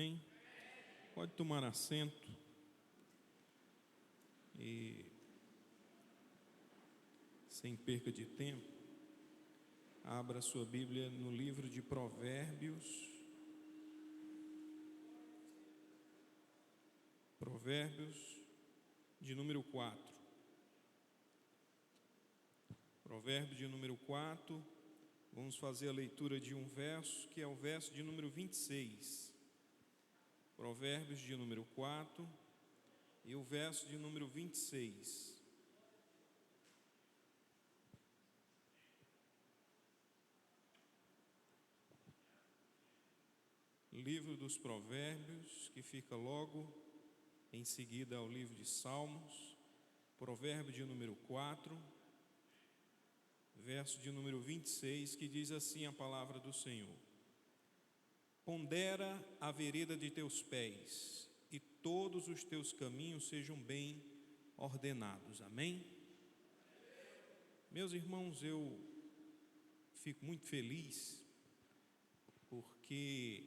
Amém? Pode tomar assento e, sem perca de tempo, abra sua Bíblia no livro de Provérbios. Provérbios de número 4. Provérbios de número 4. Vamos fazer a leitura de um verso, que é o verso de número 26. Provérbios de número 4 e o verso de número 26. Livro dos Provérbios, que fica logo em seguida ao livro de Salmos. Provérbio de número 4, verso de número 26, que diz assim a palavra do Senhor: Pondera a vereda de teus pés, e todos os teus caminhos sejam bem ordenados. Amém? Meus irmãos, eu fico muito feliz, porque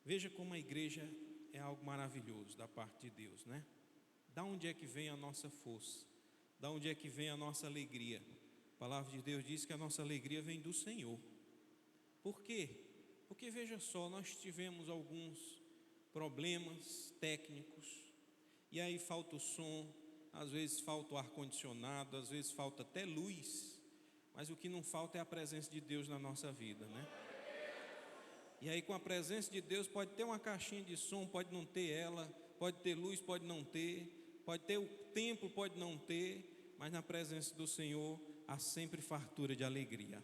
veja como a igreja é algo maravilhoso da parte de Deus, né? Da onde é que vem a nossa força? Da onde é que vem a nossa alegria? A palavra de Deus diz que a nossa alegria vem do Senhor. Por quê? Porque veja só, nós tivemos alguns problemas técnicos, e aí falta o som, às vezes falta o ar-condicionado, às vezes falta até luz, mas o que não falta é a presença de Deus na nossa vida, né? E aí, com a presença de Deus, pode ter uma caixinha de som, pode não ter ela, pode ter luz, pode não ter, pode ter o templo, pode não ter, mas na presença do Senhor há sempre fartura de alegria.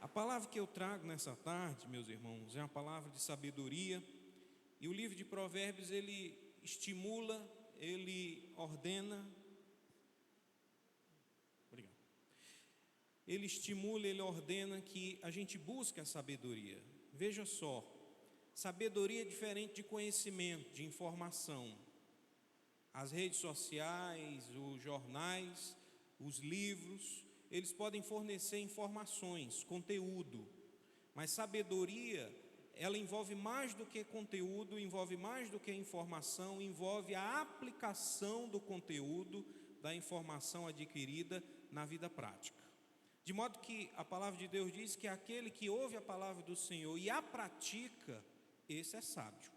A palavra que eu trago nessa tarde, meus irmãos, é uma palavra de sabedoria, e o livro de Provérbios, ele estimula, ele ordena, ele estimula, ele ordena que a gente busque a sabedoria. Veja só, sabedoria é diferente de conhecimento, de informação. As redes sociais, os jornais, os livros, eles podem fornecer informações, conteúdo, mas sabedoria, ela envolve mais do que conteúdo, envolve mais do que informação, envolve a aplicação do conteúdo, da informação adquirida na vida prática. De modo que a palavra de Deus diz que aquele que ouve a palavra do Senhor e a pratica, esse é sábio.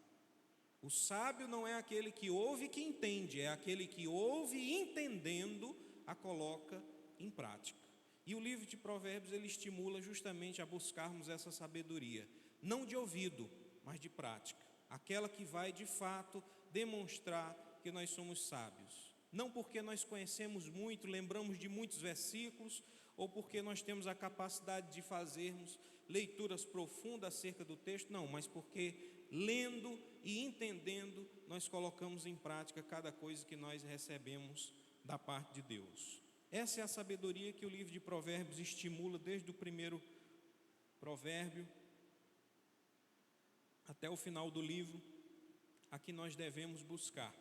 O sábio não é aquele que ouve e que entende, é aquele que ouve e, entendendo, a coloca em prática. E o livro de Provérbios, ele estimula justamente a buscarmos essa sabedoria, não de ouvido, mas de prática, aquela que vai de fato demonstrar que nós somos sábios. Não porque nós conhecemos muito, lembramos de muitos versículos, ou porque nós temos a capacidade de fazermos leituras profundas acerca do texto, não, mas porque lendo e entendendo, nós colocamos em prática cada coisa que nós recebemos da parte de Deus. Essa é a sabedoria que o livro de Provérbios estimula desde o primeiro provérbio até o final do livro, a que nós devemos buscar.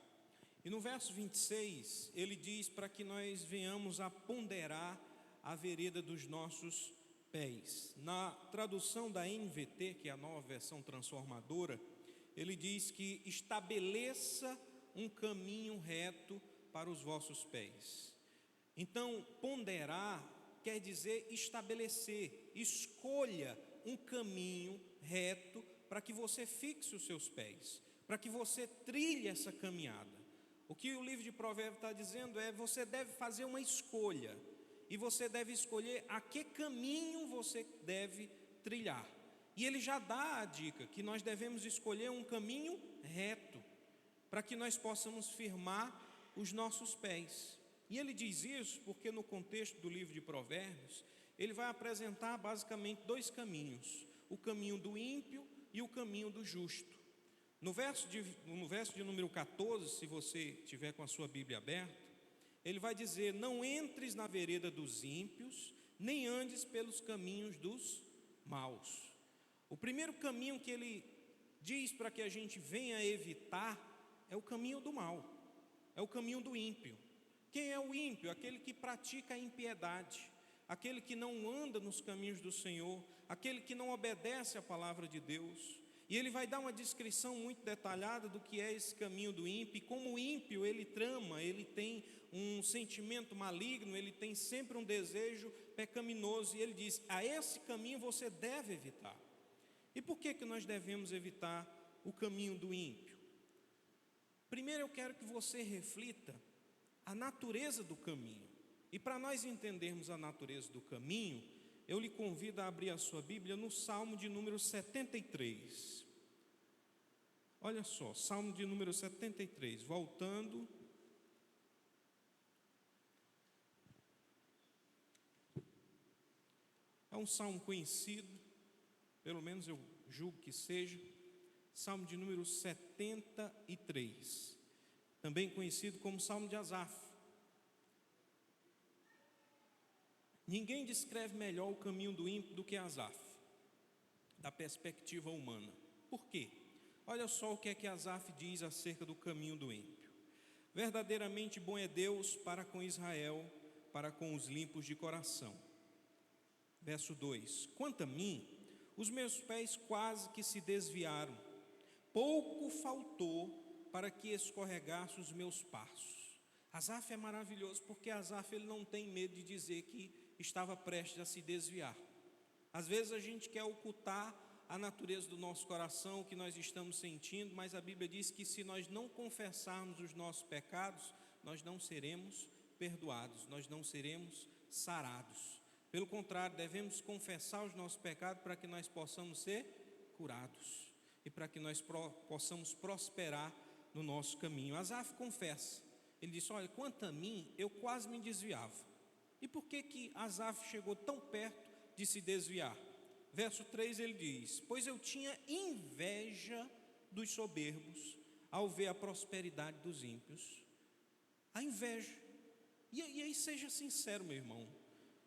E no verso 26, ele diz para que nós venhamos a ponderar a vereda dos nossos pés. Na tradução da NVT, que é a nova versão transformadora, ele diz que estabeleça um caminho reto para os vossos pés. Então, ponderar quer dizer estabelecer, escolha um caminho reto para que você fixe os seus pés, para que você trilhe essa caminhada. O que o livro de Provérbios está dizendo é: você deve fazer uma escolha, e você deve escolher a que caminho você deve trilhar. E ele já dá a dica que nós devemos escolher um caminho reto, para que nós possamos firmar os nossos pés. E ele diz isso porque no contexto do livro de Provérbios, ele vai apresentar basicamente dois caminhos: o caminho do ímpio e o caminho do justo. No verso de número 14, se você tiver com a sua Bíblia aberta, ele vai dizer: não entres na vereda dos ímpios, nem andes pelos caminhos dos maus. O primeiro caminho que ele diz para que a gente venha evitar é o caminho do mal, é o caminho do ímpio. Quem é o ímpio? Aquele que pratica a impiedade, aquele que não anda nos caminhos do Senhor, aquele que não obedece à palavra de Deus. E ele vai dar uma descrição muito detalhada do que é esse caminho do ímpio, e como o ímpio ele trama, ele tem um sentimento maligno, ele tem sempre um desejo pecaminoso, e ele diz: a esse caminho você deve evitar. E por que nós devemos evitar o caminho do ímpio? Primeiro eu quero que você reflita a natureza do caminho. E para nós entendermos a natureza do caminho, eu lhe convido a abrir a sua Bíblia no Salmo de número 73. Olha só, Salmo de número 73, voltando. É um salmo conhecido, pelo menos eu julgo que seja. Salmo de número 73, também conhecido como Salmo de Asaf. Ninguém descreve melhor o caminho do ímpio do que Asaf, da perspectiva humana. Por quê? Olha só o que é que Asaf diz acerca do caminho do ímpio. Verdadeiramente bom é Deus para com Israel, para com os limpos de coração. Verso 2: quanto a mim, os meus pés quase que se desviaram, pouco faltou para que escorregasse os meus passos. Asaf é maravilhoso porque Asaf ele não tem medo de dizer que estava prestes a se desviar. Às vezes a gente quer ocultar a natureza do nosso coração, o que nós estamos sentindo, mas a Bíblia diz que se nós não confessarmos os nossos pecados, nós não seremos perdoados, nós não seremos sarados. Pelo contrário, devemos confessar os nossos pecados para que nós possamos ser curados e para que nós possamos prosperar no nosso caminho. Asaf confessa, ele disse: olha, quanto a mim, eu quase me desviava. E por que Asaf chegou tão perto de se desviar? Verso 3 ele diz: pois eu tinha inveja dos soberbos ao ver a prosperidade dos ímpios. A inveja. E aí seja sincero, meu irmão,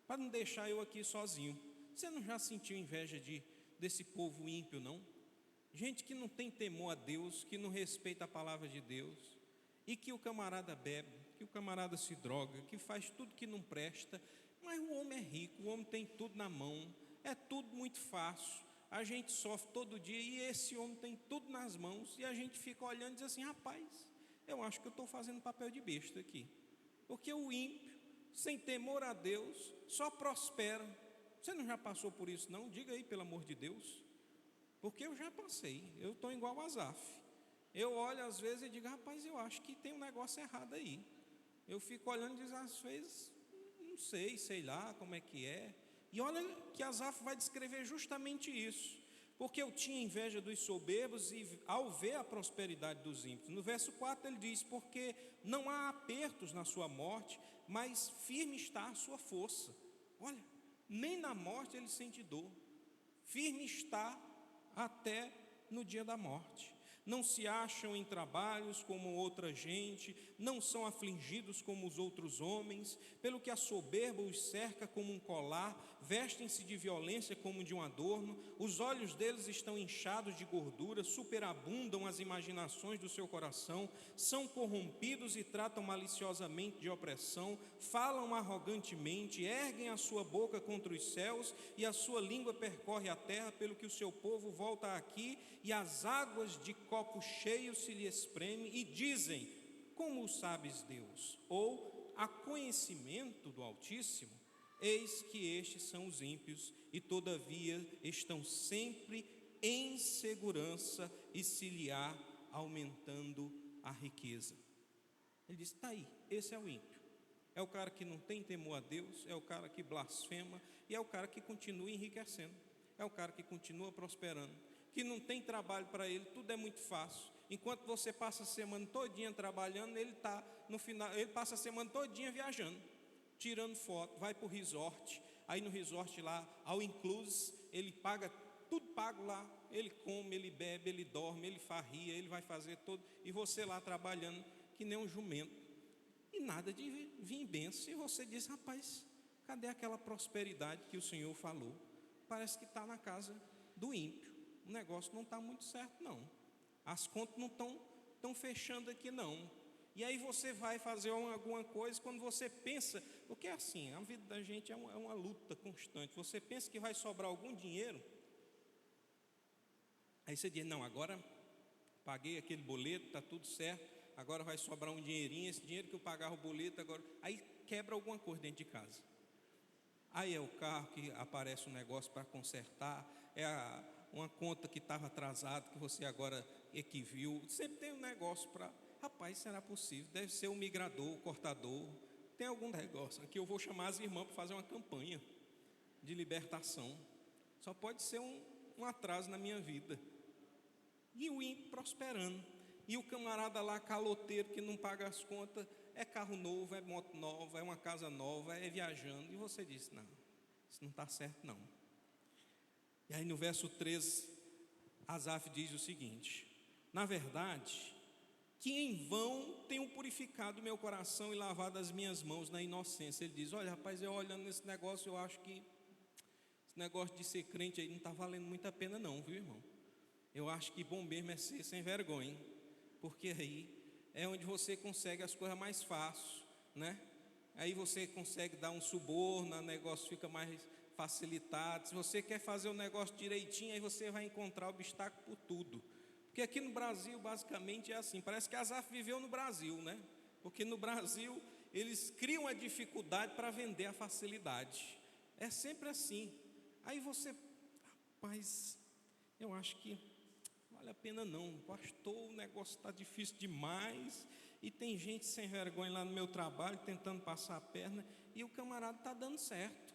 para não deixar eu aqui sozinho. Você não já sentiu inveja desse povo ímpio, não? Gente que não tem temor a Deus, que não respeita a palavra de Deus, e que o camarada bebe, que o camarada se droga, que faz tudo que não presta, mas o homem é rico, o homem tem tudo na mão, é tudo muito fácil, a gente sofre todo dia e esse homem tem tudo nas mãos, e a gente fica olhando e diz assim: rapaz, eu acho que eu estou fazendo papel de besta aqui, porque o ímpio, sem temor a Deus, só prospera. Você não já passou por isso não? Diga aí, pelo amor de Deus, porque eu já passei. Eu estou igual a Asaf. Eu olho às vezes e digo: rapaz, eu acho que tem um negócio errado aí. Eu fico olhando e digo às vezes: não sei lá como é que é. E olha que Asaf vai descrever justamente isso, porque eu tinha inveja dos soberbos e ao ver a prosperidade dos ímpios. No verso 4 ele diz: porque não há apertos na sua morte, mas firme está a sua força. Olha, nem na morte ele sente dor, firme está até no dia da morte. Não se acham em trabalhos como outra gente, não são afligidos como os outros homens, pelo que a soberba os cerca como um colar, vestem-se de violência como de um adorno, os olhos deles estão inchados de gordura, superabundam as imaginações do seu coração, são corrompidos e tratam maliciosamente de opressão, falam arrogantemente, erguem a sua boca contra os céus e a sua língua percorre a terra, pelo que o seu povo volta aqui e as águas de copos cheios se lhe espreme e dizem: como o sabes, Deus? Ou, a conhecimento do Altíssimo? Eis que estes são os ímpios e todavia estão sempre em segurança e se lhe há aumentando a riqueza. Ele diz: está aí, esse é o ímpio. É o cara que não tem temor a Deus, é o cara que blasfema e é o cara que continua enriquecendo, é o cara que continua prosperando, que não tem trabalho para ele, tudo é muito fácil. Enquanto você passa a semana todinha trabalhando, ele passa a semana todinha viajando, tirando foto, vai para o resort, aí no resort lá, ao inclusive, ele paga, tudo pago lá, ele come, ele bebe, ele dorme, ele farria, ele vai fazer tudo, e você lá trabalhando que nem um jumento, e nada de vir em bênção, e você diz: rapaz, cadê aquela prosperidade que o Senhor falou? Parece que está na casa do ímpio. O negócio não está muito certo não, as contas não estão fechando aqui não. E aí você vai fazer alguma coisa, quando você pensa, porque é assim, a vida da gente é uma luta constante. Você pensa que vai sobrar algum dinheiro, Aí você diz: não, agora paguei aquele boleto, está tudo certo, agora vai sobrar um dinheirinho, esse dinheiro que eu pagava o boleto, agora. Aí quebra alguma coisa dentro de casa. Aí é o carro que aparece um negócio para consertar, uma conta que estava atrasada, que você agora equiviu. Sempre tem um negócio para. Rapaz, será possível? Deve ser o migrador, o cortador. Tem algum negócio aqui, eu vou chamar as irmãs para fazer uma campanha de libertação. Só pode ser um atraso na minha vida. E o ímpio prosperando. E o camarada lá, caloteiro, que não paga as contas, é carro novo, é moto nova, é uma casa nova, é viajando. E você diz: não, isso não está certo não. E aí no verso 13, Asaf diz o seguinte: na verdade, que em vão tenho purificado meu coração e lavado as minhas mãos na inocência. Ele diz: olha, rapaz, eu olhando nesse negócio, eu acho que esse negócio de ser crente aí não está valendo muito a pena não, viu, irmão? Eu acho que bom mesmo é ser sem vergonha, hein? Porque aí é onde você consegue as coisas mais fácil, né? Aí você consegue dar um suborno, o negócio fica mais facilitado. Se você quer fazer o negócio direitinho, aí você vai encontrar obstáculo por tudo. Porque aqui no Brasil, basicamente, é assim. Parece que Asaf viveu no Brasil, né? Porque no Brasil, eles criam a dificuldade para vender a facilidade. É sempre assim. Aí você, rapaz, eu acho que vale a pena não, pastor, o negócio está difícil demais, e tem gente sem vergonha lá no meu trabalho, tentando passar a perna, e o camarada está dando certo,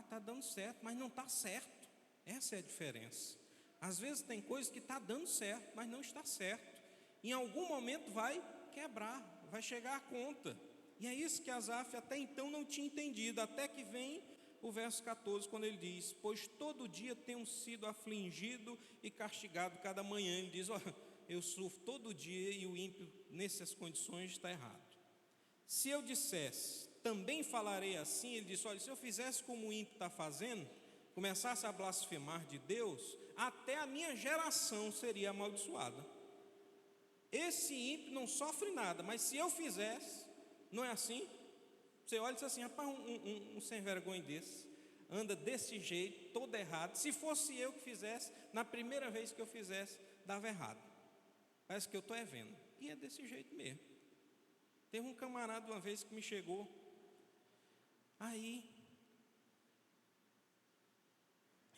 está dando certo, mas não está certo. Essa é a diferença. Às vezes tem coisas que está dando certo, mas não está certo, em algum momento vai quebrar, vai chegar a conta, e é isso que Asaf até então não tinha entendido, até que vem o verso 14, quando ele diz: pois todo dia tenho sido afligido e castigado cada manhã. Ele diz: olha, eu sofro todo dia, e o ímpio nessas condições está errado. Se eu dissesse, também falarei assim, ele disse: olha, se eu fizesse como o ímpio está fazendo, começasse a blasfemar de Deus, até a minha geração seria amaldiçoada. Esse ímpio não sofre nada, mas se eu fizesse, não é assim? Você olha e diz assim: rapaz, um sem vergonha desse, anda desse jeito, todo errado. Se fosse eu que fizesse, na primeira vez que eu fizesse, dava errado. Parece que eu estou vendo. E é desse jeito mesmo. Teve um camarada uma vez que me chegou, aí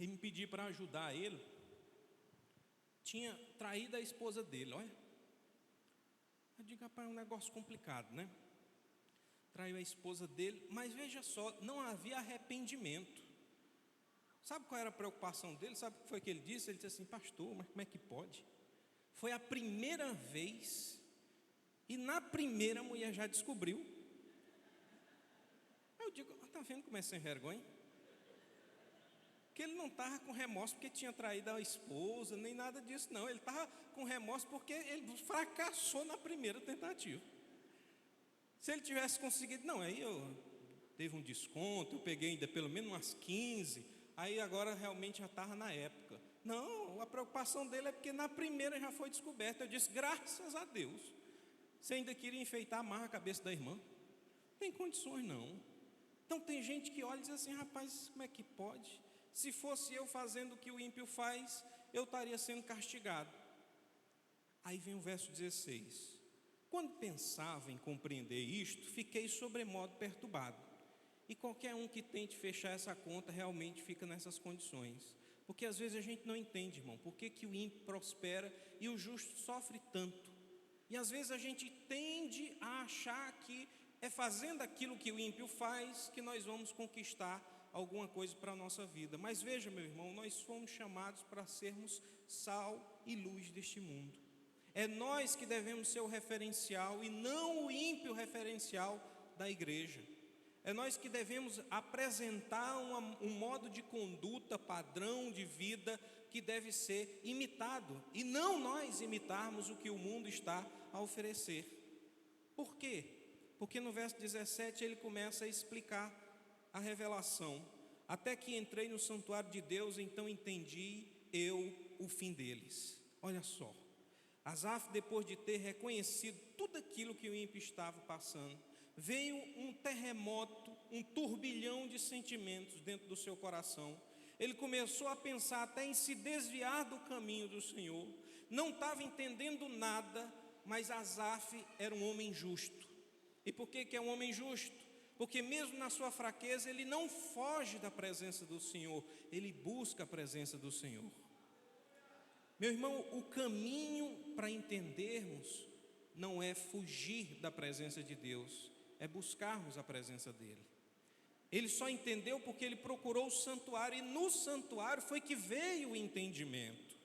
ele me pediu para ajudar ele. Tinha traído a esposa dele, olha. Eu digo: rapaz, é um negócio complicado, né? Traiu a esposa dele, mas veja só, não havia arrependimento. Sabe qual era a preocupação dele? Sabe o que foi que ele disse? Ele disse assim: pastor, mas como é que pode? Foi a primeira vez, e na primeira a mulher já descobriu. Eu digo: está vendo como é sem vergonha? Que ele não estava com remorso porque tinha traído a esposa, nem nada disso não. Ele estava com remorso porque ele fracassou na primeira tentativa. Se ele tivesse conseguido, não, aí eu teve um desconto, eu peguei ainda pelo menos umas 15, aí agora realmente já estava na época. Não, a preocupação dele é porque na primeira já foi descoberta. Eu disse: graças a Deus. Você ainda queria enfeitar a marra a cabeça da irmã? Não tem condições não. Então tem gente que olha e diz assim: rapaz, como é que pode? Se fosse eu fazendo o que o ímpio faz, eu estaria sendo castigado. Aí vem o verso 16. Quando pensava em compreender isto, fiquei sobremodo perturbado. E qualquer um que tente fechar essa conta realmente fica nessas condições. Porque às vezes a gente não entende, irmão, por que o ímpio prospera e o justo sofre tanto. E às vezes a gente tende a achar que é fazendo aquilo que o ímpio faz que nós vamos conquistar alguma coisa para a nossa vida. Mas veja, meu irmão, nós fomos chamados para sermos sal e luz deste mundo. É nós que devemos ser o referencial e não o ímpio referencial da igreja. É nós que devemos apresentar um modo de conduta, padrão de vida que deve ser imitado, e não nós imitarmos o que o mundo está a oferecer. Por quê? Porque no verso 17 ele começa a explicar a revelação. Até que entrei no santuário de Deus, então entendi eu o fim deles. Olha só. Asaf, depois de ter reconhecido tudo aquilo que o ímpio estava passando, veio um terremoto, um turbilhão de sentimentos dentro do seu coração. Ele começou a pensar até em se desviar do caminho do Senhor. Não estava entendendo nada, mas Asaf era um homem justo. E por que é um homem justo? Porque mesmo na sua fraqueza, ele não foge da presença do Senhor, ele busca a presença do Senhor. Meu irmão, o caminho para entendermos não é fugir da presença de Deus, é buscarmos a presença dEle. Ele só entendeu porque ele procurou o santuário, e no santuário foi que veio o entendimento.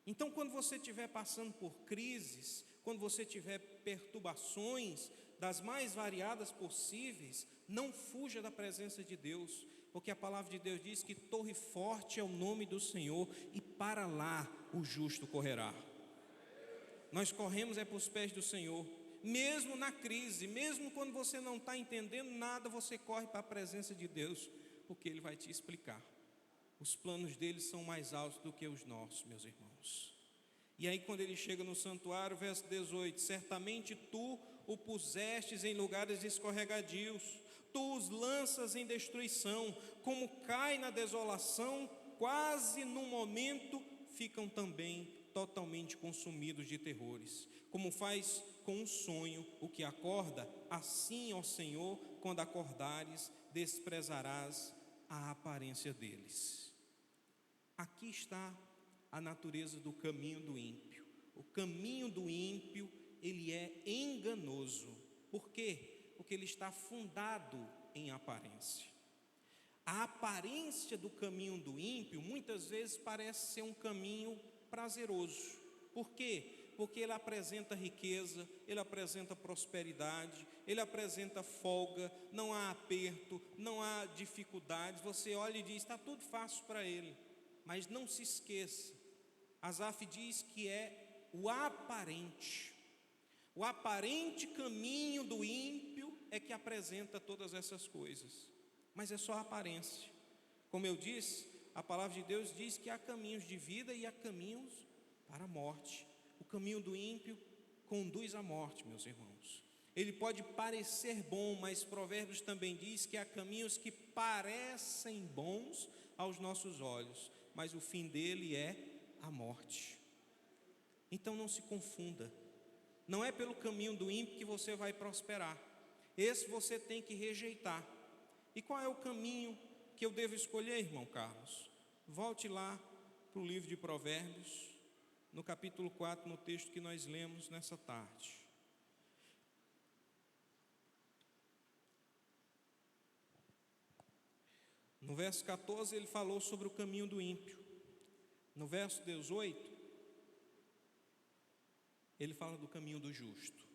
Então, quando você estiver passando por crises, quando você tiver perturbações das mais variadas possíveis, não fuja da presença de Deus, porque a palavra de Deus diz que torre forte é o nome do Senhor, e para lá o justo correrá. Nós corremos para os pés do Senhor, mesmo na crise, mesmo quando você não está entendendo nada, você corre para a presença de Deus, porque Ele vai te explicar. Os planos dele são mais altos do que os nossos, meus irmãos. E aí quando ele chega no santuário, verso 18: certamente tu o pusestes em lugares escorregadios, tu os lanças em destruição, como cai na desolação, quase num momento ficam também totalmente consumidos de terrores. Como faz com um sonho o que acorda, assim, ó Senhor, quando acordares, desprezarás a aparência deles. Aqui está a natureza do caminho do ímpio. O caminho do ímpio, ele é enganoso. Por quê? Porque ele está fundado em aparência. A aparência do caminho do ímpio muitas vezes parece ser um caminho prazeroso. Por quê? Porque ele apresenta riqueza, ele apresenta prosperidade, ele apresenta folga, não há aperto, não há dificuldades. Você olha e diz, está tudo fácil para ele. Mas não se esqueça, Asaf diz que é o aparente caminho do ímpio é que apresenta todas essas coisas, mas é só a aparência. Como eu disse, a palavra de Deus diz que há caminhos de vida e há caminhos para a morte. O caminho do ímpio conduz à morte, meus irmãos. Ele pode parecer bom, mas Provérbios também diz que há caminhos que parecem bons aos nossos olhos, mas o fim dele é a morte. Então não se confunda, não é pelo caminho do ímpio que você vai prosperar, esse você tem que rejeitar. E qual é o caminho que eu devo escolher, irmão Carlos? Volte lá para o livro de Provérbios, no capítulo 4, no texto que nós lemos nessa tarde. No verso 14 ele falou sobre o caminho do ímpio. No verso 18 ele fala do caminho do justo.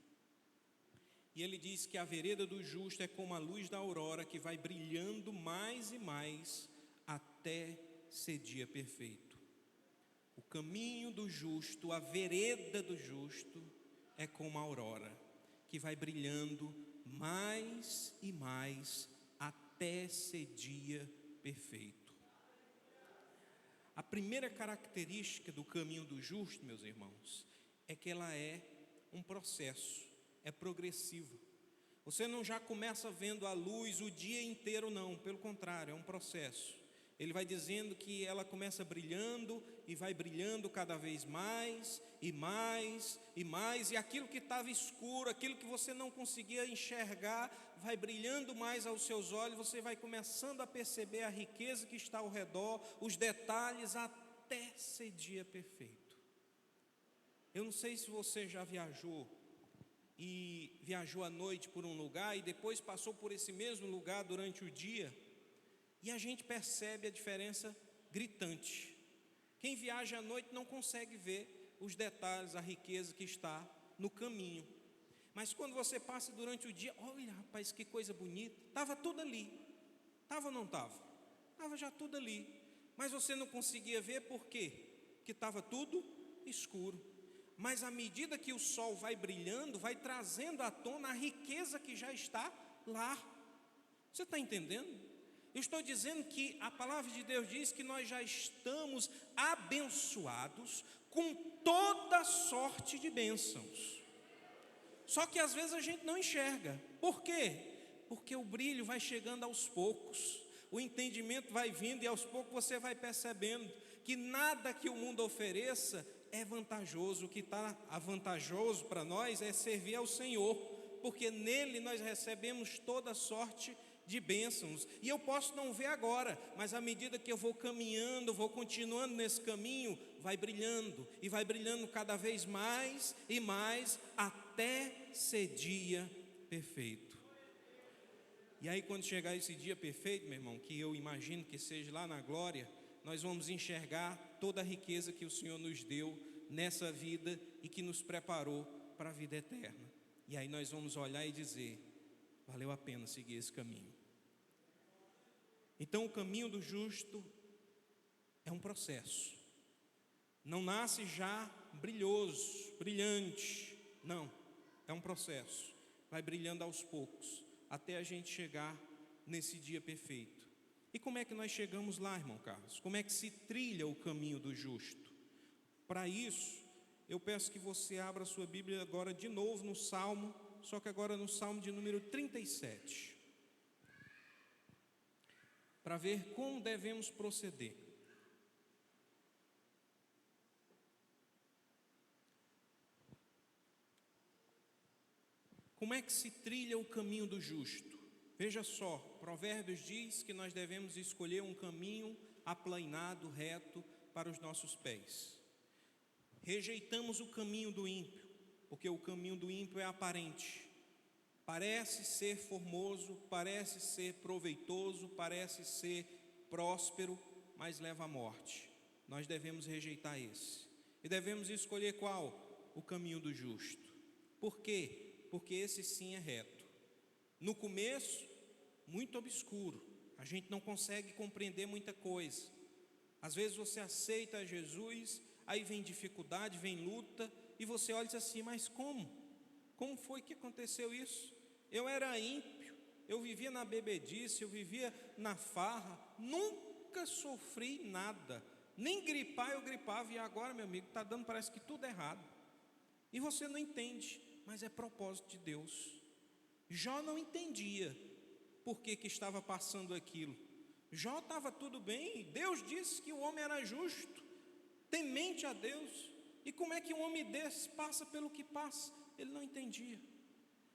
E ele diz que a vereda do justo é como a luz da aurora, que vai brilhando mais e mais até ser dia perfeito. O caminho do justo, a vereda do justo é como a aurora, que vai brilhando mais e mais até ser dia perfeito. A primeira característica do caminho do justo, meus irmãos, é que ela é um processo, é progressiva. Você não já começa vendo a luz o dia inteiro, não, pelo contrário, é um processo. Ele vai dizendo que ela começa brilhando e vai brilhando cada vez mais e mais e mais, e aquilo que estava escuro, aquilo que você não conseguia enxergar, vai brilhando mais aos seus olhos, você vai começando a perceber a riqueza que está ao redor, os detalhes, até ser dia perfeito. Eu não sei se você já viajou e viajou à noite por um lugar e depois passou por esse mesmo lugar durante o dia, e a gente percebe a diferença gritante. Quem viaja à noite não consegue ver os detalhes, a riqueza que está no caminho. Mas quando você passa durante o dia, olha rapaz, que coisa bonita, estava tudo ali. Estava ou não estava? Estava já tudo ali. Mas você não conseguia ver por quê? Porque estava tudo escuro. Mas à medida que o sol vai brilhando, vai trazendo à tona a riqueza que já está lá. Você está entendendo? Eu estou dizendo que a palavra de Deus diz que nós já estamos abençoados com toda sorte de bênçãos. Só que às vezes a gente não enxerga. Por quê? Porque o brilho vai chegando aos poucos. o entendimento vai vindo e aos poucos você vai percebendo que nada que o mundo ofereça é vantajoso. O que está vantajoso para nós é servir ao Senhor, porque nele nós recebemos toda sorte de bênçãos. E eu posso não ver agora, mas à medida que eu vou caminhando, vou continuando nesse caminho, vai brilhando e vai brilhando cada vez mais e mais, até ser dia perfeito. E aí quando chegar esse dia perfeito, meu irmão, que eu imagino que seja lá na glória, nós vamos enxergar toda a riqueza que o Senhor nos deu nessa vida e que nos preparou para a vida eterna. E aí nós vamos olhar e dizer: valeu a pena seguir esse caminho. Então o caminho do justo é um processo. Não nasce já brilhoso, brilhante. Não, é um processo. Vai brilhando aos poucos, até a gente chegar nesse dia perfeito. E como é que nós chegamos lá, irmão Carlos? Como é que se trilha o caminho do justo? Para isso, eu peço que você abra a sua Bíblia agora de novo no Salmo, só que agora no Salmo de número 37, para ver como devemos proceder. Como é que se trilha o caminho do justo? Veja só, Provérbios diz que nós devemos escolher um caminho aplainado, reto para os nossos pés. Rejeitamos o caminho do ímpio, porque o caminho do ímpio é aparente. Parece ser formoso, parece ser proveitoso, parece ser próspero, mas leva à morte. Nós devemos rejeitar esse. E devemos escolher qual? O caminho do justo. Por quê? Porque esse sim é reto. No começo, muito obscuro, a gente não consegue compreender muita coisa. Às vezes você aceita Jesus, aí vem dificuldade, vem luta, e você olha e diz assim: mas como? Como foi que aconteceu isso? Eu era ímpio, eu vivia na bebedice, eu vivia na farra, nunca sofri nada, nem gripar eu gripava, e agora, meu amigo, está dando, parece que tudo errado. E você não entende, mas é propósito de Deus. Jó não entendia por que estava passando aquilo. Jó estava tudo bem, Deus disse que o homem era justo, temente a Deus, e como é que um homem desse passa pelo que passa? Ele não entendia.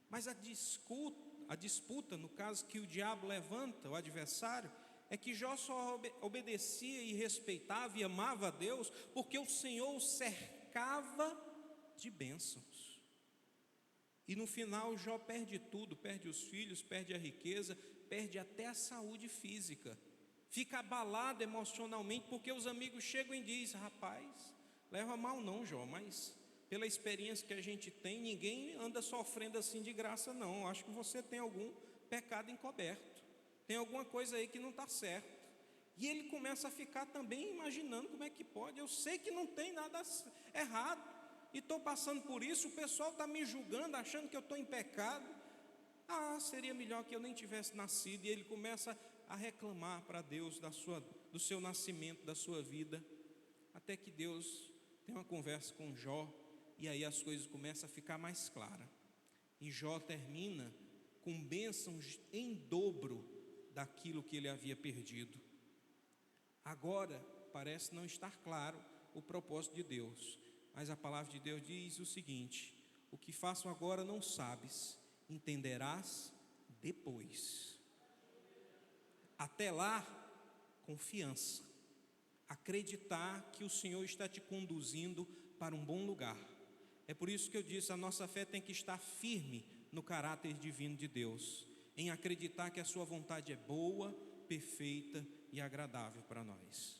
Mas a disputa, no caso que o diabo levanta, o adversário, é que Jó só obedecia e respeitava e amava a Deus porque o Senhor o cercava de bênçãos. E no final Jó perde tudo, perde os filhos, perde a riqueza, perde até a saúde física. Fica abalado emocionalmente porque os amigos chegam e dizem: rapaz, leva mal não, Jó, mas pela experiência que a gente tem, ninguém anda sofrendo assim de graça não. Eu acho que você tem algum pecado encoberto, tem alguma coisa aí que não está certo. E ele começa a ficar também imaginando como é que pode. Eu sei que não tem nada errado, e estou passando por isso, o pessoal está me julgando, achando que eu estou em pecado. Seria melhor que eu nem tivesse nascido. E ele começa a reclamar para Deus do seu nascimento, da sua vida, até que Deus tem uma conversa com Jó, e aí as coisas começam a ficar mais claras. E Jó termina com bênçãos em dobro daquilo que ele havia perdido. Agora parece não estar claro o propósito de Deus, mas a palavra de Deus diz o seguinte: o que faço agora não sabes, entenderás depois. Até lá, confiança, acreditar que o Senhor está te conduzindo para um bom lugar. É por isso que eu disse, a nossa fé tem que estar firme no caráter divino de Deus, em acreditar que a sua vontade é boa, perfeita e agradável para nós.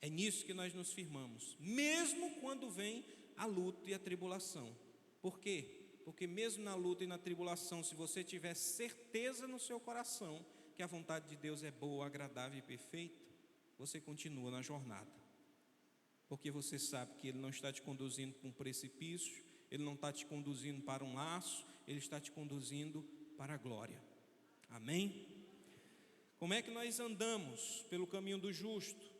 É nisso que nós nos firmamos, mesmo quando vem a luta e a tribulação. Por quê? Porque mesmo na luta e na tribulação, se você tiver certeza no seu coração que a vontade de Deus é boa, agradável e perfeita, você continua na jornada. Porque você sabe que Ele não está te conduzindo para um precipício, Ele não está te conduzindo para um laço, Ele está te conduzindo para a glória. Amém? Como é que nós andamos pelo caminho do justo?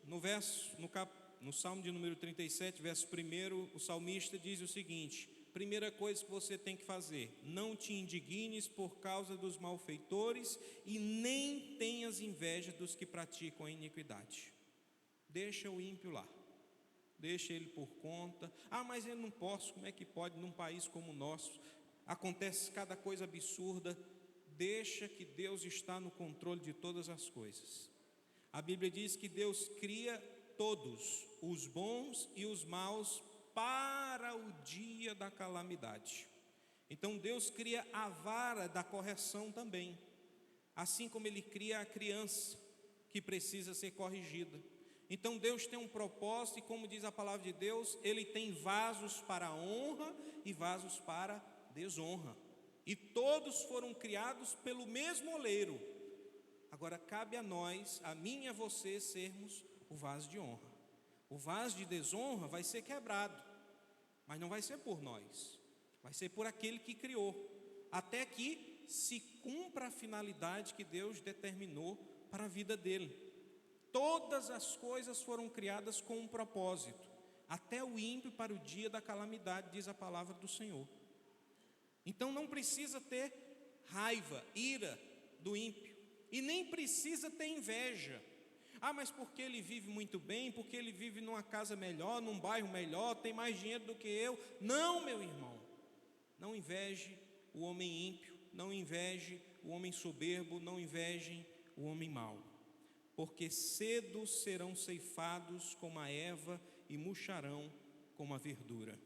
No Salmo de número 37, verso 1, o salmista diz o seguinte: primeira coisa que você tem que fazer: não te indignes por causa dos malfeitores e nem tenhas inveja dos que praticam a iniquidade. Deixa o ímpio lá, deixa ele por conta. Mas eu não posso, como é que pode num país como o nosso? Acontece cada coisa absurda. Deixa que Deus está no controle de todas as coisas. A Bíblia diz que Deus cria todos, os bons e os maus, para o dia da calamidade. Então Deus cria a vara da correção também, assim como Ele cria a criança que precisa ser corrigida. Então Deus tem um propósito, e como diz a palavra de Deus, Ele tem vasos para honra e vasos para desonra, e todos foram criados pelo mesmo oleiro. Agora cabe a nós, a mim e a você, sermos o vaso de honra. O vaso de desonra vai ser quebrado, mas não vai ser por nós, vai ser por aquele que criou, até que se cumpra a finalidade que Deus determinou para a vida dele. Todas as coisas foram criadas com um propósito, até o ímpio para o dia da calamidade, diz a palavra do Senhor. Então não precisa ter raiva, ira do ímpio, e nem precisa ter inveja. Mas porque ele vive muito bem, porque ele vive numa casa melhor, num bairro melhor, tem mais dinheiro do que eu. Não, meu irmão, não inveje o homem ímpio, não inveje o homem soberbo, não invejem o homem mau, porque cedo serão ceifados como a erva e murcharão como a verdura.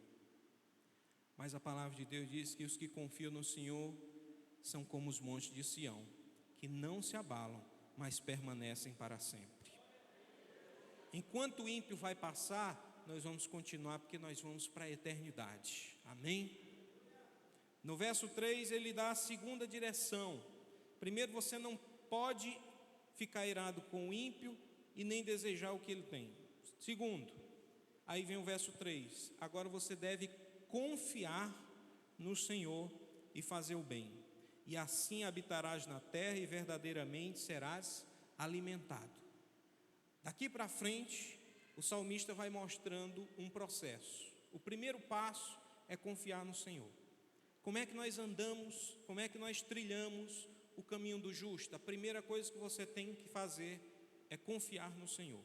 Mas a palavra de Deus diz que os que confiam no Senhor são como os montes de Sião, que não se abalam, mas permanecem para sempre. Enquanto o ímpio vai passar, nós vamos continuar, porque nós vamos para a eternidade. Amém? No verso 3 ele dá a segunda direção. Primeiro, você não pode ficar irado com o ímpio e nem desejar o que ele tem. Segundo, aí vem o verso 3: agora você deve confiar no Senhor e fazer o bem, e assim habitarás na terra e verdadeiramente serás alimentado. Daqui para frente, o salmista vai mostrando um processo. O primeiro passo é confiar no Senhor. Como é que nós andamos, como é que nós trilhamos o caminho do justo? A primeira coisa que você tem que fazer é confiar no Senhor.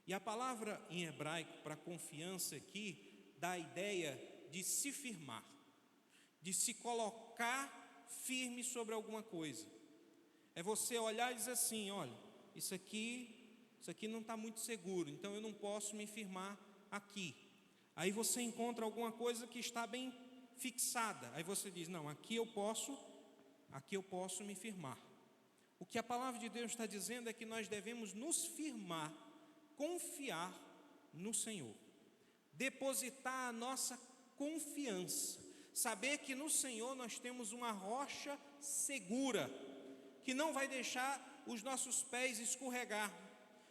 E a palavra em hebraico para confiança aqui dá a ideia de se firmar, de se colocar firme sobre alguma coisa. É você olhar e dizer assim: olha, isso aqui não está muito seguro, então eu não posso me firmar aqui. Aí você encontra alguma coisa que está bem fixada, aí você diz: não, aqui eu posso me firmar. O que a palavra de Deus está dizendo é que nós devemos nos firmar, confiar no Senhor, depositar a nossa confiança, saber que no Senhor nós temos uma rocha segura, que não vai deixar os nossos pés escorregar,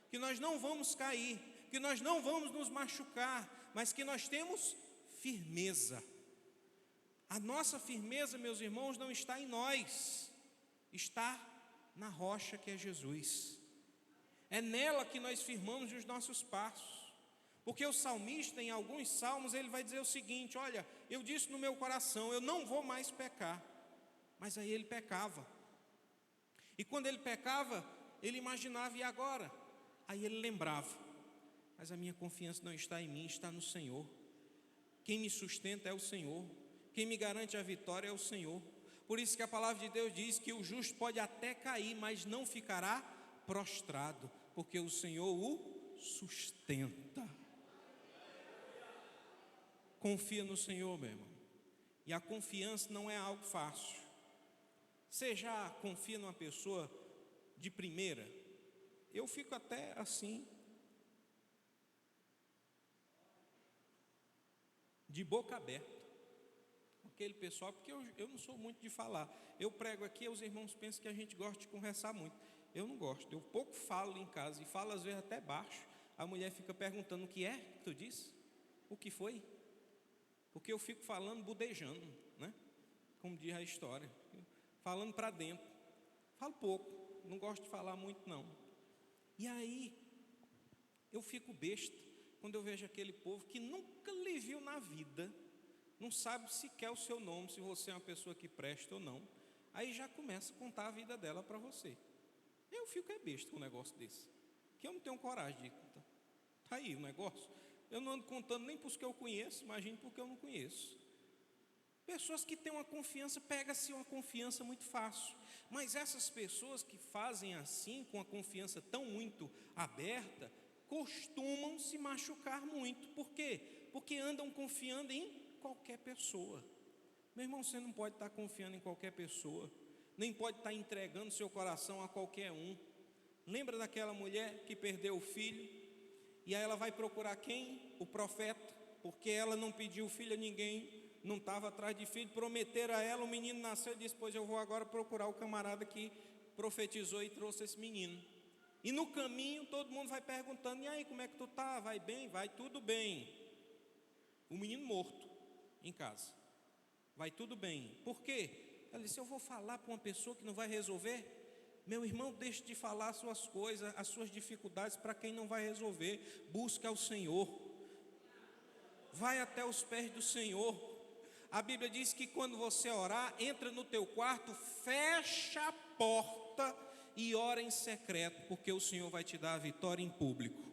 que nós não vamos cair, que nós não vamos nos machucar, mas que nós temos firmeza. A nossa firmeza, meus irmãos, não está em nós, está na rocha que é Jesus. É nela que nós firmamos os nossos passos. Porque o salmista, em alguns salmos, ele vai dizer o seguinte: olha, eu disse no meu coração, eu não vou mais pecar. Mas aí ele pecava. E quando ele pecava, ele imaginava: e agora? Aí ele lembrava: mas a minha confiança não está em mim, está no Senhor. Quem me sustenta é o Senhor, quem me garante a vitória é o Senhor. Por isso que a palavra de Deus diz que o justo pode até cair, mas não ficará prostrado, porque o Senhor o sustenta. Confia no Senhor, meu irmão. E a confiança não é algo fácil. Você já confia numa pessoa de primeira? Eu fico até assim, de boca aberta, com aquele pessoal, porque eu não sou muito de falar. Eu prego aqui, os irmãos pensam que a gente gosta de conversar muito. Eu não gosto, eu pouco falo em casa, e falo às vezes até baixo. A mulher fica perguntando: o que é que tu disse? O que foi? Porque eu fico falando budejando, né? Como diz a história, falando para dentro. Falo pouco, não gosto de falar muito não. E aí, eu fico besta quando eu vejo aquele povo que nunca lhe viu na vida, não sabe sequer o seu nome, se você é uma pessoa que presta ou não. Aí já começa a contar a vida dela para você. Eu fico besta com um negócio desse, que eu não tenho coragem de contar. Está aí o negócio. Eu não ando contando nem para os que eu conheço, imagine porque eu não conheço. Pessoas que têm uma confiança, pega-se uma confiança muito fácil. Mas essas pessoas que fazem assim, com a confiança tão muito aberta, costumam se machucar muito. Por quê? Porque andam confiando em qualquer pessoa. Meu irmão, você não pode estar confiando em qualquer pessoa, nem pode estar entregando seu coração a qualquer um. Lembra daquela mulher que perdeu o filho? E aí ela vai procurar quem? O profeta, porque ela não pediu filho a ninguém, não estava atrás de filho, prometeram a ela, o menino nasceu e disse, pois eu vou agora procurar o camarada que profetizou e trouxe esse menino. E no caminho todo mundo vai perguntando, e aí, como é que tu está? Vai bem? Vai tudo bem. O menino morto em casa. Vai tudo bem. Por quê? Ela disse, eu vou falar para uma pessoa que não vai resolver? Meu irmão, deixe de falar as suas coisas, as suas dificuldades para quem não vai resolver. Busca ao Senhor. Vai até os pés do Senhor. A Bíblia diz que quando você orar, entra no teu quarto, fecha a porta e ora em secreto, porque o Senhor vai te dar a vitória em público.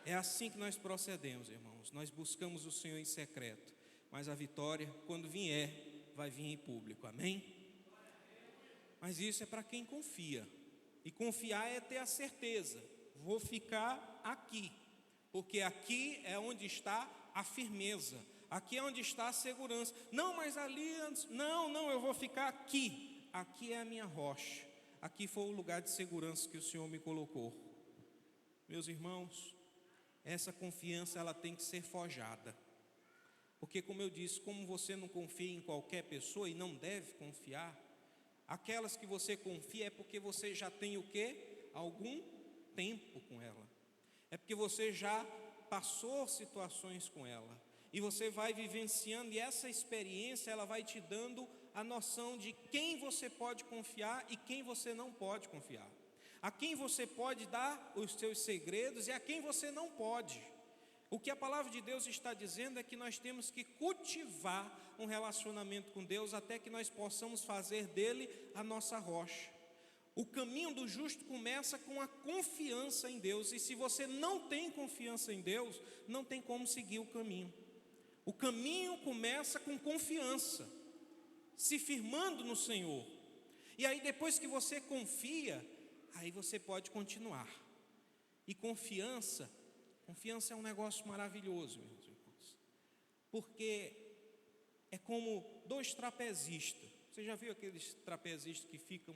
É assim que nós procedemos, irmãos. Nós buscamos o Senhor em secreto, mas a vitória, quando vier, vai vir em público, amém? Mas isso é para quem confia, e confiar é ter a certeza, vou ficar aqui, porque aqui é onde está a firmeza, aqui é onde está a segurança. Não, mas ali, não, eu vou ficar aqui, aqui é a minha rocha, aqui foi o lugar de segurança que o Senhor me colocou. Meus irmãos, essa confiança ela tem que ser forjada, porque como eu disse, como você não confia em qualquer pessoa e não deve confiar, aquelas que você confia é porque você já tem o quê? Algum tempo com ela, é porque você já passou situações com ela, e você vai vivenciando, e essa experiência ela vai te dando a noção de quem você pode confiar e quem você não pode confiar, a quem você pode dar os seus segredos e a quem você não pode. O que a palavra de Deus está dizendo é que nós temos que cultivar um relacionamento com Deus até que nós possamos fazer dele a nossa rocha. O caminho do justo começa com a confiança em Deus, e se você não tem confiança em Deus, não tem como seguir o caminho. O caminho começa com confiança, se firmando no Senhor, e aí depois que você confia, aí você pode continuar. E confiança é um negócio maravilhoso, meus irmãos, porque é como dois trapezistas. Você já viu aqueles trapezistas que ficam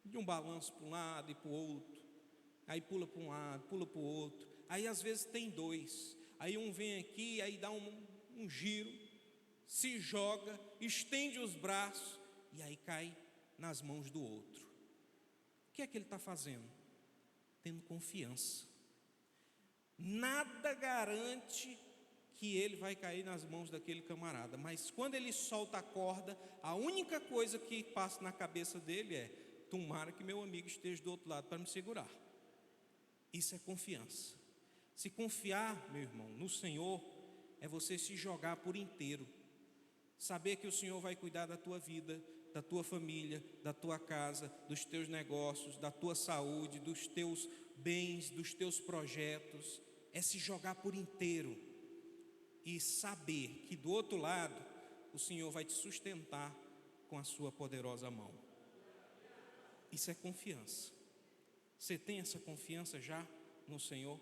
de um balanço para um lado e para o outro, aí pula para um lado, pula para o outro, aí às vezes tem dois, aí um vem aqui, aí dá um giro, se joga, estende os braços e aí cai nas mãos do outro. O que é que ele está fazendo? Tendo confiança. Nada garante que ele vai cair nas mãos daquele camarada, mas quando ele solta a corda, a única coisa que passa na cabeça dele é: tomara que meu amigo esteja do outro lado para me segurar. Isso é confiança. Se confiar, meu irmão, no Senhor, é você se jogar por inteiro, saber que o Senhor vai cuidar da tua vida, da tua família, da tua casa, dos teus negócios, da tua saúde, dos teus bens, dos teus projetos. É se jogar por inteiro e saber que do outro lado o Senhor vai te sustentar com a sua poderosa mão. Isso é confiança. Você tem essa confiança já no Senhor?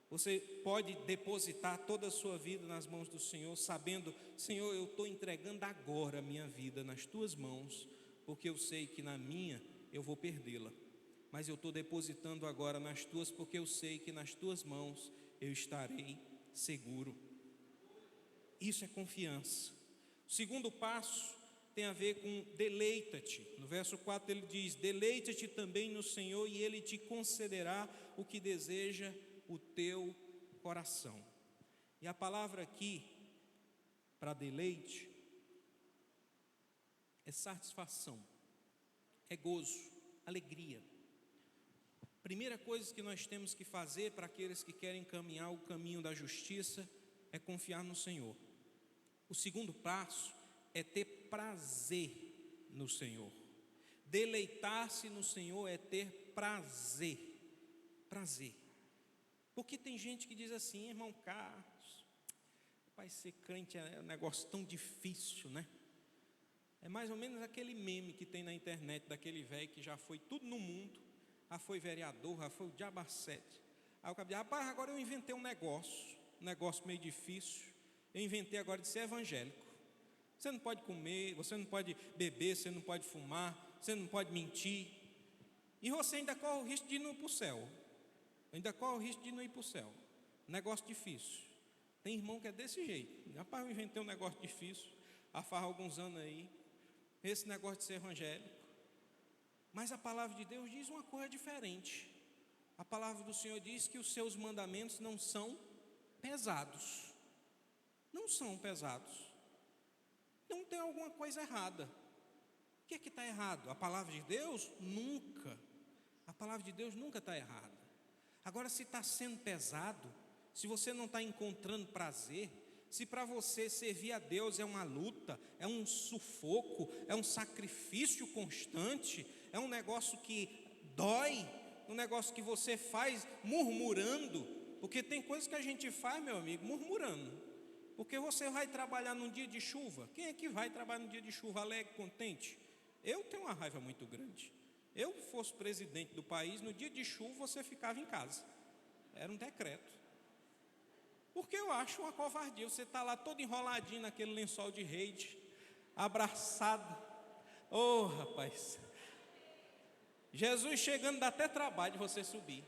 Você pode depositar toda a sua vida nas mãos do Senhor, sabendo: Senhor, eu estou entregando agora a minha vida nas tuas mãos, porque eu sei que na minha eu vou perdê-la, mas eu estou depositando agora nas tuas, porque eu sei que nas tuas mãos eu estarei seguro. Isso é confiança. O segundo passo tem a ver com deleita-te. No verso 4 ele diz: deleita-te também no Senhor e Ele te concederá o que deseja o teu coração. E a palavra aqui para deleite é satisfação, é gozo, alegria. Primeira coisa que nós temos que fazer para aqueles que querem caminhar o caminho da justiça é confiar no Senhor. O O segundo passo é ter prazer no Senhor. Deleitar-se no Senhor é ter prazer. Prazer. Porque tem gente que diz assim: irmão Carlos, pai, ser crente é um negócio tão difícil, né? É mais ou menos aquele meme que tem na internet daquele velho que já foi tudo no mundo, já foi vereador, já foi o diabo a sete. Aí o cara diz: rapaz, agora eu inventei um negócio meio difícil. Eu inventei agora de ser evangélico. Você não pode comer, você não pode beber, você não pode fumar, você não pode mentir. E você ainda corre o risco de não ir para o céu. Ainda corre o risco de não ir para o céu. Negócio difícil. Tem irmão que é desse jeito. Rapaz, eu inventei um negócio difícil, há faz alguns anos aí, esse negócio de ser evangélico. Mas a palavra de Deus diz uma coisa diferente. A palavra do Senhor diz que os seus mandamentos não são pesados. Não são pesados. Então tem alguma coisa errada. O que é que está errado? A palavra de Deus? Nunca. A palavra de Deus nunca está errada. Agora, se está sendo pesado, se você não está encontrando prazer, se para você servir a Deus é uma luta, é um sufoco, é um sacrifício constante, é um negócio que dói, um negócio que você faz murmurando, porque tem coisas que a gente faz, meu amigo, murmurando. Porque você vai trabalhar num dia de chuva. Quem é que vai trabalhar num dia de chuva alegre, contente? Eu tenho uma raiva muito grande. Eu fosse presidente do país, no dia de chuva você ficava em casa. Era um decreto. Porque eu acho uma covardia. Você está lá todo enroladinho naquele lençol de rede, abraçado. Oh, rapaz. Jesus chegando dá até trabalho de você subir.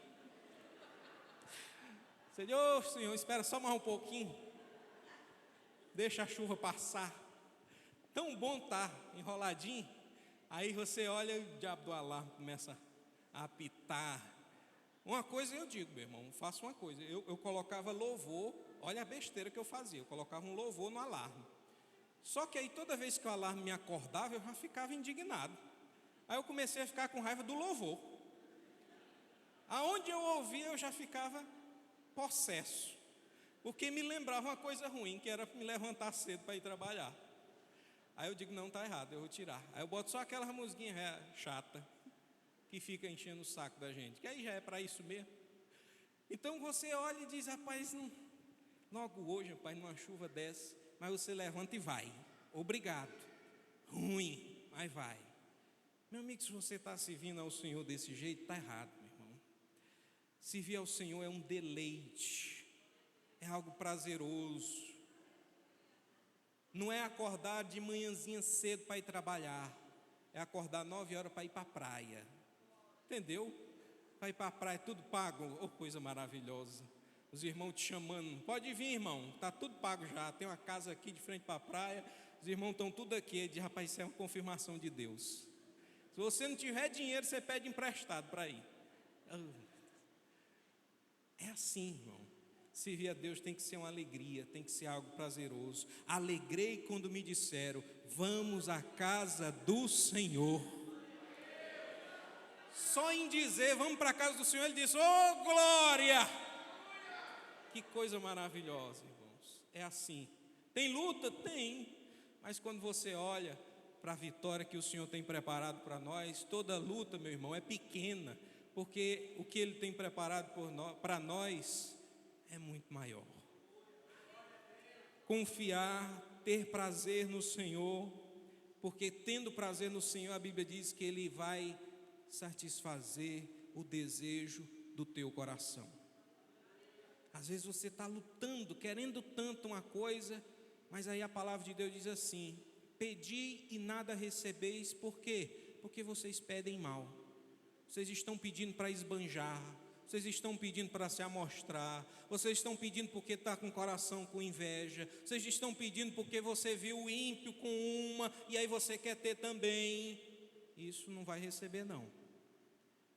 Você diz: ô Senhor, espera só mais um pouquinho. Deixa a chuva passar. Tão bom tá enroladinho. Aí você olha e o diabo do alarme começa a apitar. Uma coisa eu digo, meu irmão, faço uma coisa. Eu colocava louvor, olha a besteira que eu fazia. Eu colocava um louvor no alarme. Só que aí toda vez que o alarme me acordava, eu já ficava indignado. Aí eu comecei a ficar com raiva do louvor. Aonde eu ouvia, eu já ficava possesso. Porque me lembrava uma coisa ruim, que era me levantar cedo para ir trabalhar. Aí eu digo: não, está errado, eu vou tirar. Aí eu boto só aquelas musiquinhas chata que fica enchendo o saco da gente, que aí já é para isso mesmo. Então você olha e diz: rapaz, logo hoje, rapaz, numa chuva dessa, mas você levanta e vai. Obrigado. Ruim, mas vai. Meu amigo, se você está servindo ao Senhor desse jeito, está errado, meu irmão. Servir ao Senhor é um deleite. É algo prazeroso. Não é acordar de manhãzinha cedo para ir trabalhar. É acordar 9 horas para ir para a praia. Entendeu? Para ir para a praia, tudo pago. Oh, coisa maravilhosa. Os irmãos te chamando: pode vir, irmão, está tudo pago já. Tem uma casa aqui de frente para a praia. Os irmãos estão tudo aqui. Ele diz: rapaz, isso é uma confirmação de Deus. Se você não tiver dinheiro, você pede emprestado para ir. É assim, irmão. Servir a Deus tem que ser uma alegria, tem que ser algo prazeroso. Alegrei quando me disseram: vamos à casa do Senhor. Só em dizer vamos para a casa do Senhor, ele disse: oh glória! Que coisa maravilhosa, irmãos. É assim. Tem luta? Tem. Mas quando você olha para a vitória que o Senhor tem preparado para nós, toda luta, meu irmão, é pequena. Porque o que Ele tem preparado para nós é muito maior. Confiar, ter prazer no Senhor, porque tendo prazer no Senhor, a Bíblia diz que Ele vai satisfazer o desejo do teu coração. Às vezes você está lutando, querendo tanto uma coisa, mas aí a palavra de Deus diz assim: pedi e nada recebeis. Por quê? Porque vocês pedem mal. Vocês estão pedindo para esbanjar, vocês estão pedindo para se amostrar, vocês estão pedindo porque está com o coração com inveja, vocês estão pedindo porque você viu o ímpio com uma e aí você quer ter também. Isso não vai receber não.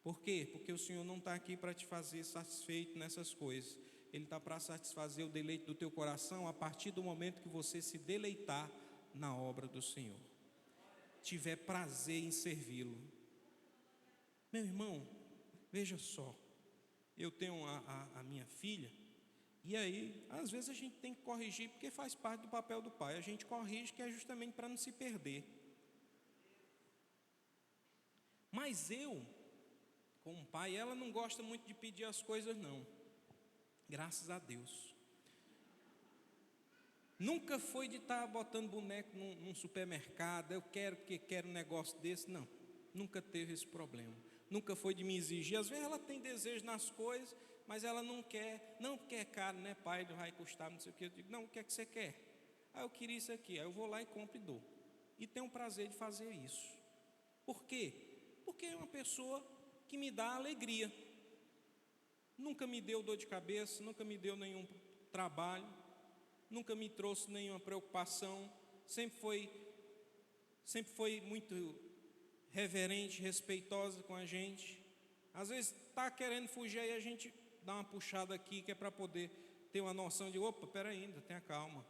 Por quê? Porque o Senhor não está aqui para te fazer satisfeito nessas coisas. Ele está para satisfazer o deleite do teu coração a partir do momento que você se deleitar na obra do Senhor, tiver prazer em servi-lo. Meu irmão, veja só, eu tenho a minha filha, E aí, às vezes a gente tem que corrigir, porque faz parte do papel do pai. A gente corrige, que é justamente para não se perder. Mas eu, como pai, ela não gosta muito de pedir as coisas, não. Graças a Deus. Nunca foi de estar botando boneco num supermercado. Eu quero, porque quero um negócio desse. Não, nunca teve esse problema. Nunca foi de me exigir. Às vezes ela tem desejo nas coisas, mas ela não quer. Não, porque é caro, né, pai? Vai custar, não sei o que. Eu digo, não, o que é que você quer? Ah, eu queria isso aqui. Aí eu vou lá e compro e dou. E tenho o prazer de fazer isso. Por quê? Porque é uma pessoa que me dá alegria. Nunca me deu dor de cabeça, nunca me deu nenhum trabalho, nunca me trouxe nenhuma preocupação, sempre foi muito reverente, respeitosa com a gente. Às vezes está querendo fugir, aí a gente dá uma puxada aqui, que é para poder ter uma noção de, opa, peraí, ainda, tenha calma,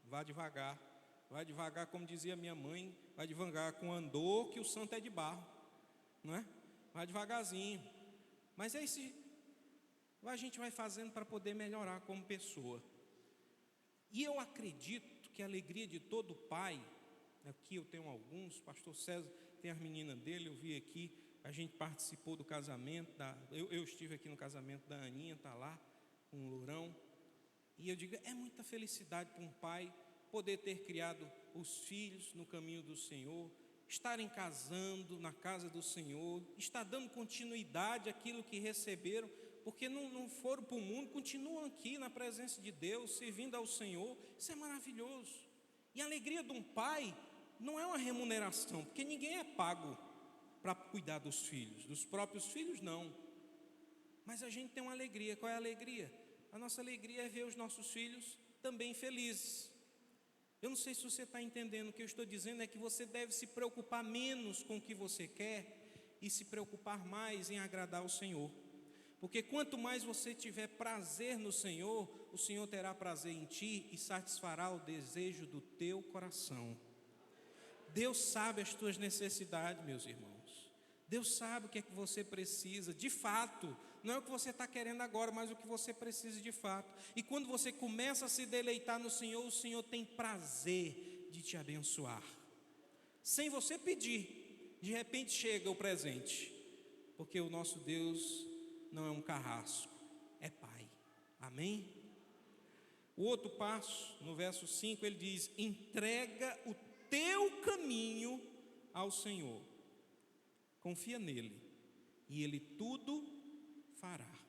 vá devagar. Vai devagar, como dizia minha mãe, vai devagar com andor, que o santo é de barro, não é? Vai devagarzinho. Mas é isso, a gente vai fazendo para poder melhorar como pessoa. E eu acredito que a alegria de todo pai, aqui eu tenho alguns, o pastor César tem as meninas dele, eu vi aqui, a gente participou do casamento, eu estive aqui no casamento da Aninha, está lá, com o Lourão, e eu digo, é muita felicidade para um pai poder ter criado os filhos no caminho do Senhor, estarem casando na casa do Senhor, estar dando continuidade àquilo que receberam, porque não foram para o mundo, continuam aqui na presença de Deus, servindo ao Senhor. Isso é maravilhoso. E a alegria de um pai não é uma remuneração, porque ninguém é pago para cuidar dos filhos, dos próprios filhos não. Mas a gente tem uma alegria. Qual é a alegria? A nossa alegria é ver os nossos filhos também felizes. Eu não sei se você está entendendo. O que eu estou dizendo é que você deve se preocupar menos com o que você quer e se preocupar mais em agradar o Senhor. Porque quanto mais você tiver prazer no Senhor, o Senhor terá prazer em ti e satisfará o desejo do teu coração. Deus sabe as tuas necessidades, meus irmãos. Deus sabe o que é que você precisa, de fato. Não é o que você está querendo agora, mas o que você precisa de fato. E quando você começa a se deleitar no Senhor, o Senhor tem prazer de te abençoar. Sem você pedir, de repente chega o presente. Porque o nosso Deus não é um carrasco, é Pai. Amém? O outro passo, no verso 5, ele diz, entrega o teu caminho ao Senhor. Confia nele, e ele tudo fará.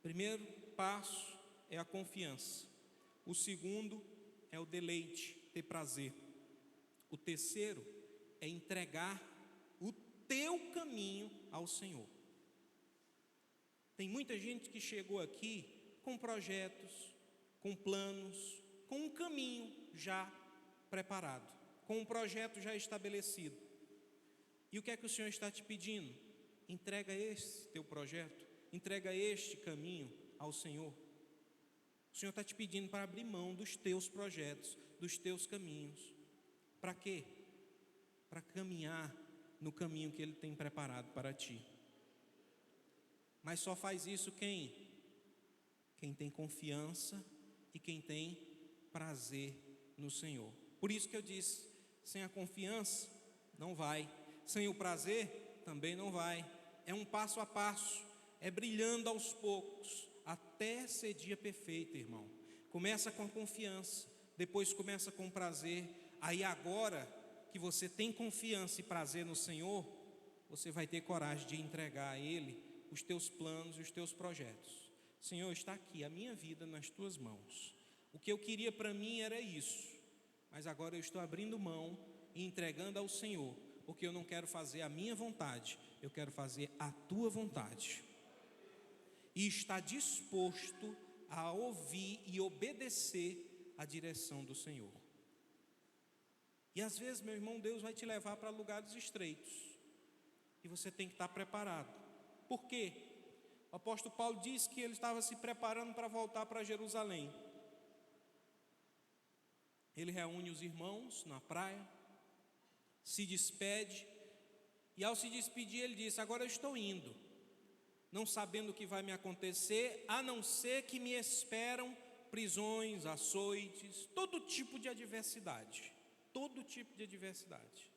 Primeiro passo é a confiança. O segundo é o deleite, ter prazer. O terceiro é entregar o teu caminho ao Senhor. Tem muita gente que chegou aqui com projetos, com planos, com um caminho já preparado, com um projeto já estabelecido. E o que é que o Senhor está te pedindo? Entrega esse teu projeto, entrega este caminho ao Senhor. O Senhor está te pedindo para abrir mão dos teus projetos, dos teus caminhos. Para quê? Para caminhar no caminho que Ele tem preparado para ti. Mas só faz isso quem? Quem tem confiança e quem tem prazer no Senhor. Por isso que eu disse, sem a confiança não vai. Sem o prazer, também não vai. É um passo a passo, é brilhando aos poucos, até ser dia perfeito, irmão. Começa com confiança, depois começa com prazer. Aí agora que você tem confiança e prazer no Senhor, você vai ter coragem de entregar a Ele os teus planos e os teus projetos. Senhor, está aqui a minha vida nas tuas mãos. O que eu queria para mim era isso, mas agora eu estou abrindo mão e entregando ao Senhor, porque eu não quero fazer a minha vontade, eu quero fazer a tua vontade. E está disposto a ouvir e obedecer a direção do Senhor. E às vezes, meu irmão, Deus vai te levar para lugares estreitos, e você tem que estar preparado. Por quê? O apóstolo Paulo disse que ele estava se preparando para voltar para Jerusalém. Ele reúne os irmãos na praia, se despede, e ao se despedir ele disse, agora eu estou indo. não sabendo o que vai me acontecer, a não ser que me esperam prisões, açoites, todo tipo de adversidade, todo tipo de adversidade.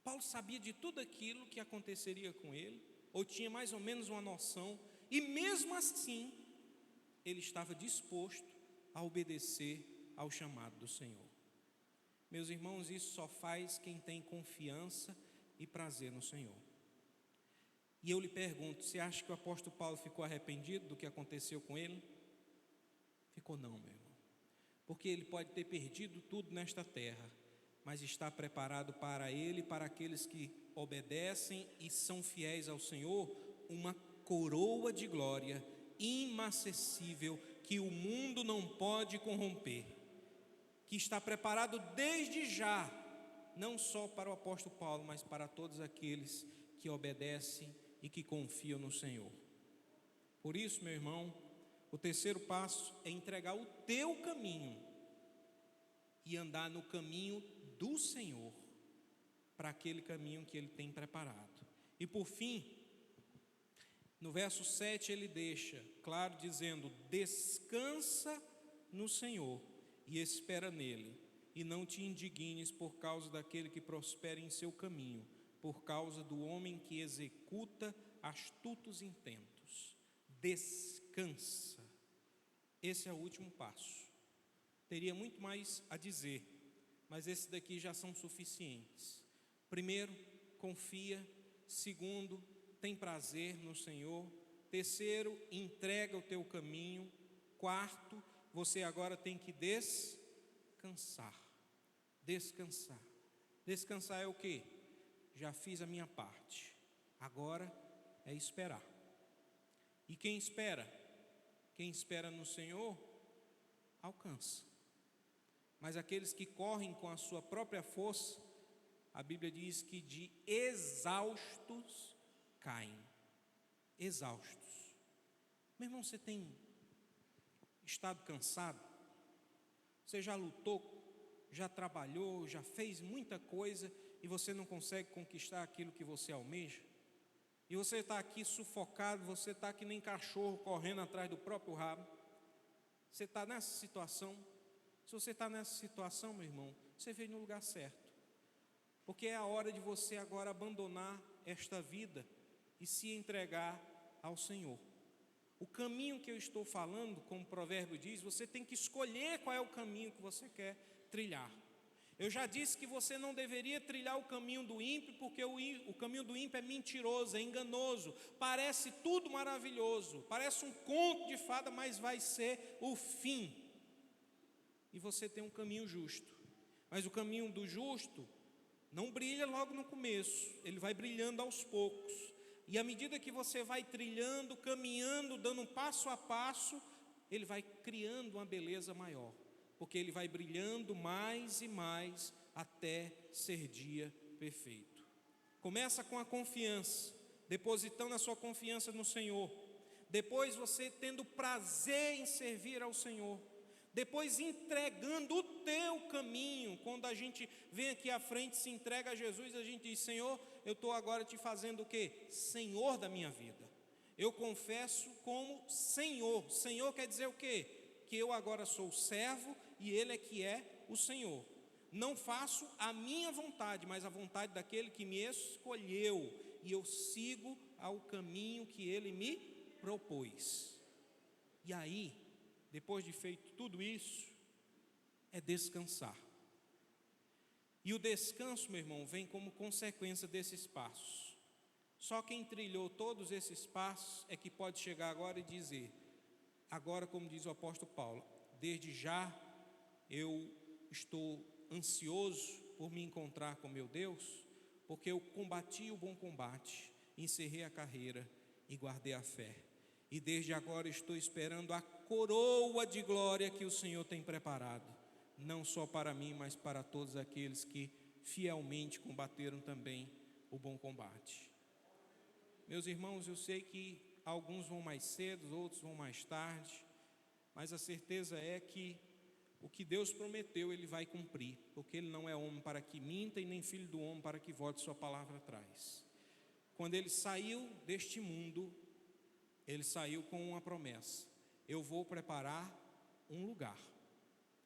Paulo sabia de tudo aquilo que aconteceria com ele, ou tinha mais ou menos uma noção, e mesmo assim, ele estava disposto a obedecer ao chamado do Senhor. Meus irmãos, isso só faz quem tem confiança e prazer no Senhor. E eu lhe pergunto, você acha que o apóstolo Paulo ficou arrependido do que aconteceu com ele? Ficou não, meu irmão. Porque ele pode ter perdido tudo nesta terra, mas está preparado para ele e para aqueles que obedecem e são fiéis ao Senhor, uma coroa de glória inacessível que o mundo não pode corromper, que está preparado desde já, não só para o apóstolo Paulo, mas para todos aqueles que obedecem e que confiam no Senhor. Por isso, meu irmão, o terceiro passo é entregar o teu caminho e andar no caminho do Senhor, para aquele caminho que Ele tem preparado. E por fim, no verso 7 ele deixa claro dizendo: descansa no Senhor e espera nele, e não te indignes por causa daquele que prospera em seu caminho, por causa do homem que executa astutos intentos. Descansa. Esse é o último passo. Teria muito mais a dizer, mas esses daqui já são suficientes. Primeiro, confia. Segundo, tem prazer no Senhor. Terceiro, entrega o teu caminho. Quarto, você agora tem que descansar. Descansar. Descansar é o quê? Já fiz a minha parte. Agora é esperar. E quem espera? Quem espera no Senhor, alcança. Mas aqueles que correm com a sua própria força, a Bíblia diz que de exaustos caem. Exaustos. Meu irmão, você tem estado cansado? Você já lutou, já trabalhou, já fez muita coisa e você não consegue conquistar aquilo que você almeja? E você está aqui sufocado, você está que nem cachorro correndo atrás do próprio rabo. Você está nessa situação? Se você está nessa situação, meu irmão, você veio no lugar certo. Porque é a hora de você agora abandonar esta vida e se entregar ao Senhor. O caminho que eu estou falando, como o provérbio diz, você tem que escolher qual é o caminho que você quer trilhar. Eu já disse que você não deveria trilhar o caminho do ímpio, porque o caminho do ímpio é mentiroso, é enganoso, parece tudo maravilhoso, parece um conto de fada, mas vai ser o fim. E você tem um caminho justo, mas o caminho do justo não brilha logo no começo, ele vai brilhando aos poucos, e à medida que você vai trilhando, caminhando, dando um passo a passo, ele vai criando uma beleza maior, porque ele vai brilhando mais e mais até ser dia perfeito. Começa com a confiança, depositando a sua confiança no Senhor, depois você tendo prazer em servir ao Senhor, depois entregando o teu caminho. Quando a gente vem aqui à frente, se entrega a Jesus, a gente diz: Senhor, eu estou agora te fazendo o quê? Senhor da minha vida. Eu confesso como Senhor. Senhor quer dizer o quê? Que eu agora sou servo e Ele é que é o Senhor. Não faço a minha vontade, mas a vontade daquele que me escolheu, e eu sigo ao caminho que Ele me propôs. E aí, depois de feito tudo isso, é descansar. E o descanso, meu irmão, vem como consequência desses passos. Só quem trilhou todos esses passos é que pode chegar agora e dizer: agora, como diz o apóstolo Paulo, desde já eu estou ansioso por me encontrar com meu Deus, porque eu combati o bom combate, encerrei a carreira e guardei a fé. E desde agora estou esperando a coroa de glória que o Senhor tem preparado, não só para mim, mas para todos aqueles que fielmente combateram também o bom combate. Meus irmãos, eu sei que alguns vão mais cedo, outros vão mais tarde, mas a certeza é que o que Deus prometeu, Ele vai cumprir, porque Ele não é homem para que minta e nem filho do homem para que volte sua palavra atrás. Quando Ele saiu deste mundo, ele saiu com uma promessa: eu vou preparar um lugar.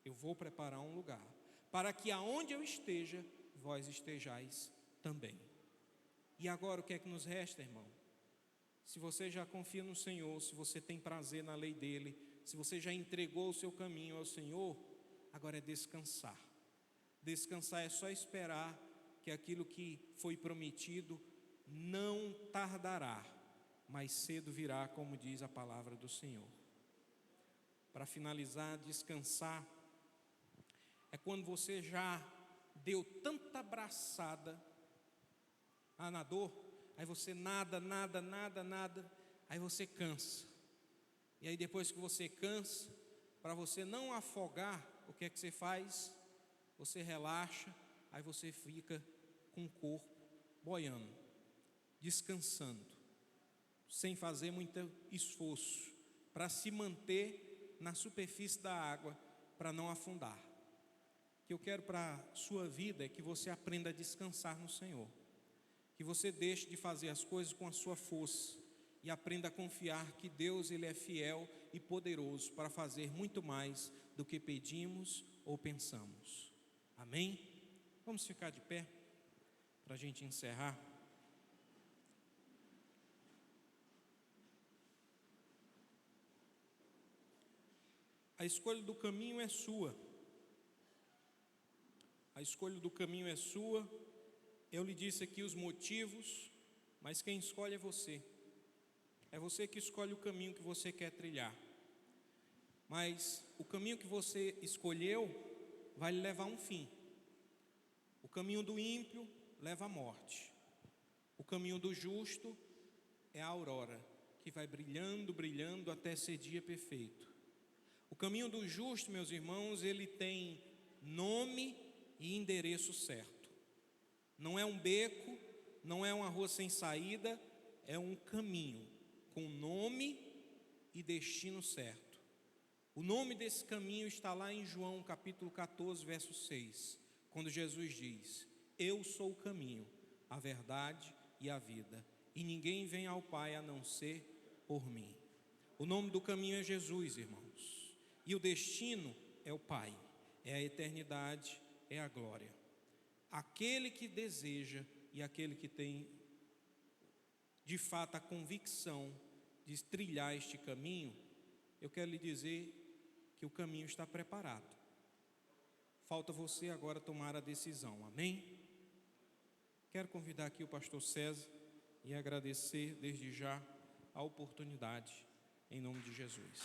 Eu vou preparar um lugar, para que aonde eu esteja, vós estejais também. E agora o que é que nos resta, irmão? Se você já confia no Senhor, se você tem prazer na lei dele, se você já entregou o seu caminho ao Senhor, agora é descansar. Descansar é só esperar que aquilo que foi prometido não tardará, mais cedo virá, como diz a palavra do Senhor. Para finalizar, descansar é quando você já deu tanta abraçada na dor, aí você nada, aí você cansa. E aí depois que você cansa, para você não afogar, o que é que você faz? Você relaxa, aí você fica com o corpo boiando, descansando, sem fazer muito esforço, para se manter na superfície da água, para não afundar. O que eu quero para a sua vida é que você aprenda a descansar no Senhor, que você deixe de fazer as coisas com a sua força e aprenda a confiar que Deus, Ele é fiel e poderoso para fazer muito mais do que pedimos ou pensamos. Amém? Vamos ficar de pé para a gente encerrar. A escolha do caminho é sua. A escolha do caminho é sua. Eu lhe disse aqui os motivos, mas quem escolhe é você. É você que escolhe o caminho que você quer trilhar. Mas o caminho que você escolheu vai lhe levar a um fim. O caminho do ímpio leva à morte. O caminho do justo é a aurora, que vai brilhando, brilhando até ser dia perfeito. O caminho do justo, meus irmãos, ele tem nome e endereço certo. Não é um beco, não é uma rua sem saída, é um caminho com nome e destino certo. O nome desse caminho está lá em João capítulo 14, verso 6, quando Jesus diz: eu sou o caminho, a verdade e a vida, e ninguém vem ao Pai a não ser por mim. O nome do caminho é Jesus, irmãos, e o destino é o Pai, é a eternidade, é a glória. Aquele que deseja e aquele que tem de fato a convicção de trilhar este caminho, eu quero lhe dizer que o caminho está preparado. Falta você agora tomar a decisão, amém? Quero convidar aqui o pastor César e agradecer desde já a oportunidade, em nome de Jesus.